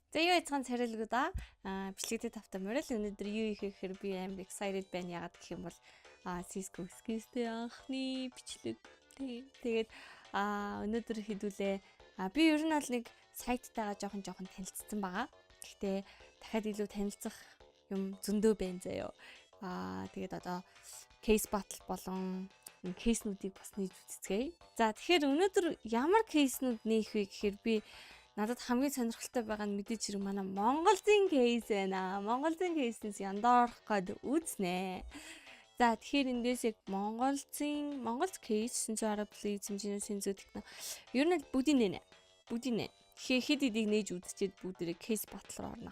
За юу яцхан царилгуудаа бичлэгтэй тавтай морил өнөөдөр юу их гэхээр би амар excited байна. Ягаад гэх юм бол Cisco Skills-тэй анхны бичлэг тий. Тэгээд өнөөдөр хэдүүлээ би ер нь бол нэг сайттайгаа жоохон танилцсан байгаа. Гэхдээ дахиад илүү танилцах юм зөндөө байна заяо. Тэгээд одоо case battle болон кейснүүдийг бас нээж үзцгээе. За тэгэхээр өнөөдөр ямар кейснүүд нээх вэ гэхээр би надад хамгийн сонирхолтой байгаа нь мэдээж хэрэг манай Монголын кейс байна. Монголын кейснээс яндаорох гээд үзнэ. За тэгэхээр эндээс яг Монголц кейс сэнзүү арабли хэмжээний сэнзүү техно. Ер нь бүгдийн нэ. Тэгэхээр хэд хэдийг нээж үзчихэд бүгдээрээ кейс батл руу орно.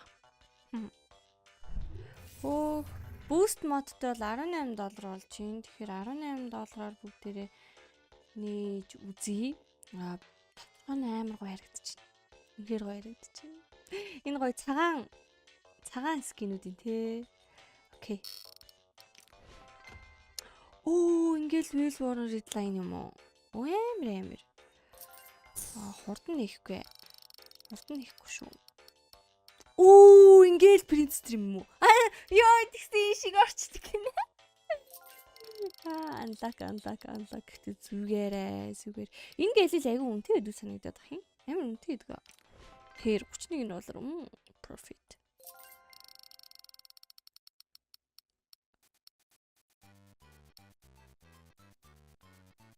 Boost модтой бол $18 болж байна. Тэгэхээр $18-аар бүгдээрээ нээж үзье. Тодорхой амар гоё харагдчихна. Үнэхээр гоё харагдчихна. Энэ гоё цагаан скинүүд юм те. Окей. Ингээл Wheel Warren Redline юм уу? Амар. Хурдан нэхгүй шүү. Ингээл Prince Stream юм уу? Ёо, тэгсэн шиг орчдөг гинэ. Unlock гэдэг зүгээр. Энэ гэлэл айгүй үнэтэй байдгүй санагдаад бах юм. Амар үнэтэй байдаг. Тэр $31 profit.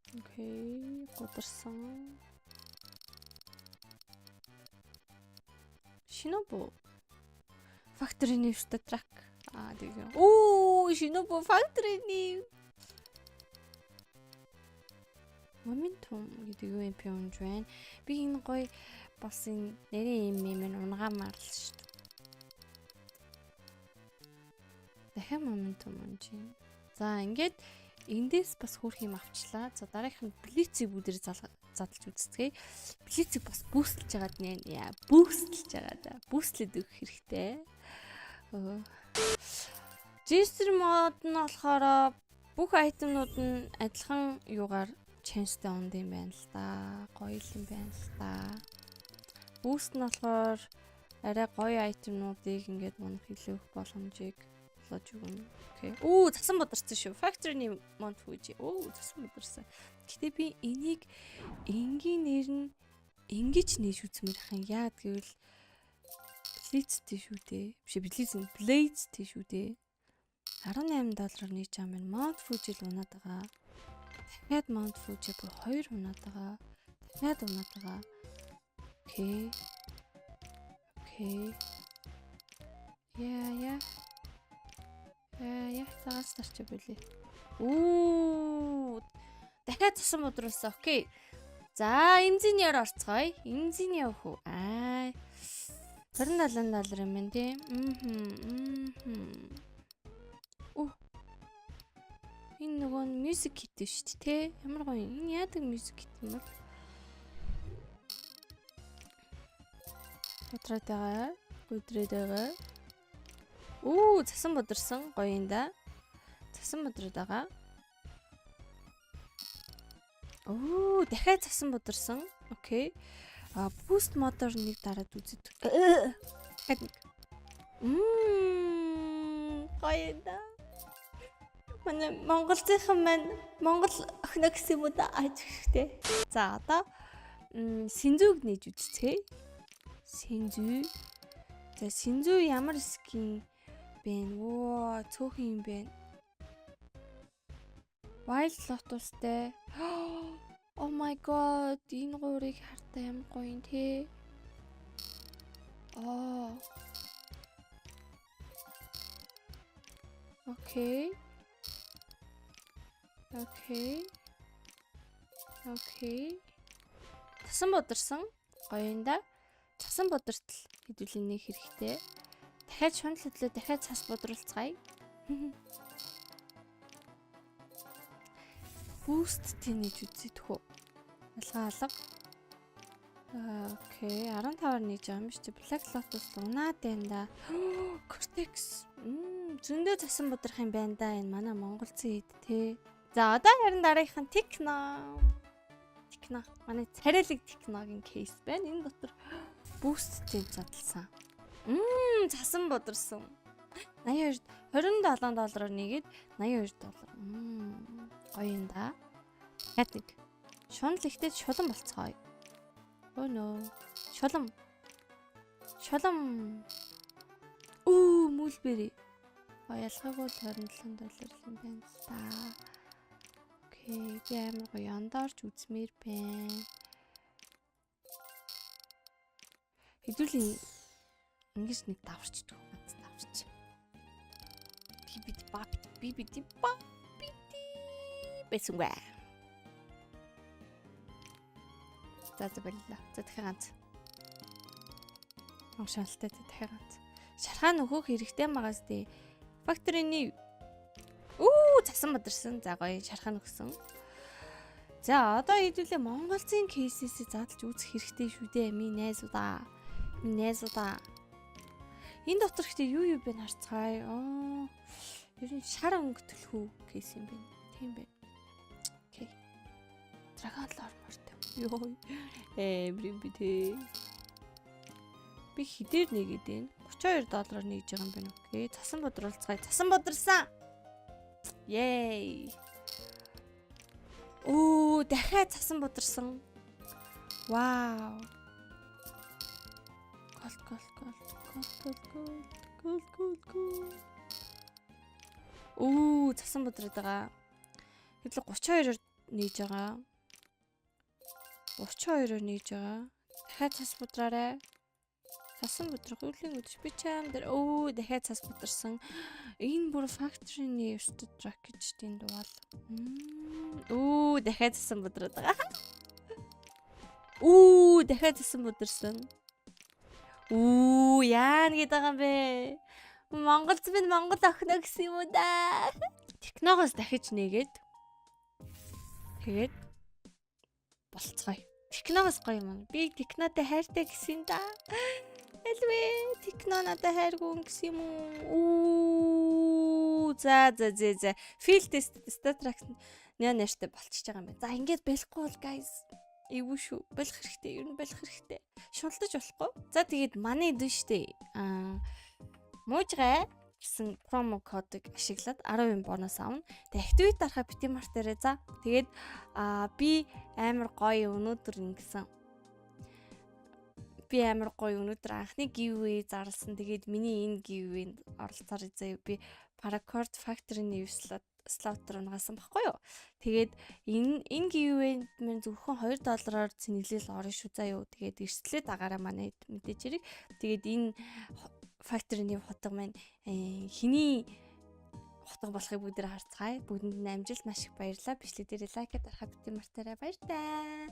Окей, гударсан. Shinobu Factory нэвштэй трак. Тэгээ. Shinobu Factory нэв. Momentum гэдэг юу юм байна. Би энэ гоё бас энэ нэрийн юм унгамаар л шүү дээ. Дахиад Momentum унж юм. За ингээд эндээс бас хөрх юм авчлаа. За дараагийнх нь Blitz-ийг бүгдээр задлж үзцгээе. Blitz-ийг бас бүүстлж байгаад нэ. Бүүстлээд өгөх хэрэгтэй. Gesture мод нь болохоор бүх айтемнууд нь адилхан юугаар chance-тэй онд юм байна л да. Гоё юм байна л да. Boost нь болохоор арай гоё айтемнуудыг ингээд унах илүү боломжийг олж өгнө. Окей. Засан бодрсон шүү. Factory-ний мод хүүжи. Засан бодрсон. Гэтэ би энийг энгийнээр нь ингэж нээж үзмээр хань. Яа гэвэл Blitz-тэй шүү дээ. Blades-тэй шүү дээ. $18-аар нээж байгаа юм. Mount Fuji л унаад байгаа. Дахиад Mount Fuji бүр 2 унаад байгаа. Дахиад унаад байгаа. Окей. Яа. Цагаас тарч байлээ. Дахиад цасан бодруулсан. Окей. За, инженеэр орцгоё. Инженеэр хөө. $27 юм байна тий. Энэ нөгөө music kit шүү дээ тий. Ямар гоё. Энэ яадаг music kit юм бол? Өдрөөд байгаа. Цасан бодорсон. Гоё юм да. Цасан бодроод байгаа. Дахиад цасан бодорсон. Окей. Boost модоор нэг дараад үзэд. Дахиад нэг. Гоё да. Манай Монголынхан маань Монгол охиноо гэсэн юм уу да ажигтэй. За одоо Синзүүг нээж үзцгээе. Синзүү. За Синзүү ямар скин бэ? Цөөхөн юм бэ? Wild Lotus-тэй. Oh my god, энэ гурыг хартаа ямар гоё юм те. Окей. Цасан бодорсон. Гоё юм да. Цасан бодортол хэдүүлээ нэх хэрэгтэй. Дахиад шунал хөдлөө дахиад цас бодролцгаая. Boost тэнэж үзье тхөө. Алга. Окей, 15-аар нээж байгаа юм шүү дээ. Black Lotus унаад байна да. Cortex. Зөндөө цасан бодрох юм байна да. Энэ манай монголцын хэд те. За одоо харин дараагийнх нь Techno. Манай царайлаг Techno-гийн кейс байна. Энэ дотор Boost-тэй задлсан. Цасан бодрсон. 82 $27-оор нэгээд $82. Гоё юм да. Хатиг. Шунал ихтэй шулан болцгоё. Өө нөө. Шулам. Мүлбэрий. Ялгаагүй $27 юм байна л да. Окей, би амар гоё ондоорч үзмээр байна. Хэдүүлийн ингэж нэг даварчдаг ганц даварч. Бибити бэсүнгэ. За боллоо. За дахиад ганц. Шаналтай дахиад ганц. Шархаа нөхөх хэрэгтэй магаас дээ. Factory-ний цасан бадарсан. За гоё шархаа нөхсөн. За одоо хэдүүлээ Монголын кейсээс задлж үзэх хэрэгтэй шүү дээ. Минь найзуудаа. Энэ дотор ихтэй юу бэ харцгаая. Ер нь шар өнгө төлхөө кейс юм байна. Тийм байна. Окей. Dragon Lore мөртэй. Йоо. Бримбитэ. Би хідээр нэгээд байна. $32 нэгж байгаа юм байна. Окей. Цасан бодролцгаая. Цасан бодрсан. Yay. Дахиад цасан бодрсон. Вау. Гол. Цасан бодроод байгаа. Хэвлэг 32-оор нээж байгаа. 32-оор нээж байгаа. Дахиад цас бодраарай. Цасан бодрох үеийн үдш би чам дээр дахиад цас бодорсон. Энэ бүр Factory-ний ертөд ракетчдийн дугаал. Дахиад цасан бодроод байгаа. Дахиад цасан бодорсон. Яа нэг байгаа юм бэ? Монголд минь Монгол охино гэсэн юм уу да? Техногоос дахиж нээгээд тэгээд болцгоё. Техногоос гоё юм. Би технотой хайртай гэсэн да. Элвэ техно надад хайргүй гэсэн юм уу? За. Field test statrax нэртэй болчихж байгаа юм байна. За ингээд болохгүй бол guys. Эвгүй шүү. Болох хэрэгтэй. Ер нь болох хэрэгтэй. Шуналтаж болохгүй. За тэгээд манай дэн штэ. Муужгай гэсэн промо кодыг ашиглаад 10% бонус авна. Тэгээд активит дарахаа бити мартаарай за. Тэгээд би амар гоё өнөөдөр өнөөдөр анхны giveaway зарласан. Тэгээд миний энэ giveaway-нд оролцоор заяа би Paracord Factory-ний слот руу нагасан баггүй юу. Тэгээд энэ giveaway-нд минь зөвхөн $2-оор цэнэглэл орно шүү заяа. Тэгээд эрсдлээ дагаараа манай мэдээж хэрэг. Тэгээд энэ Factory-ний хотго маань хэний хотго болохыг бүгд харцгаая. Бүгдэнд амжилт маш их баярлалаа. Бичлэг дээр лайк дарахад бити мартаарай. Баяр таа.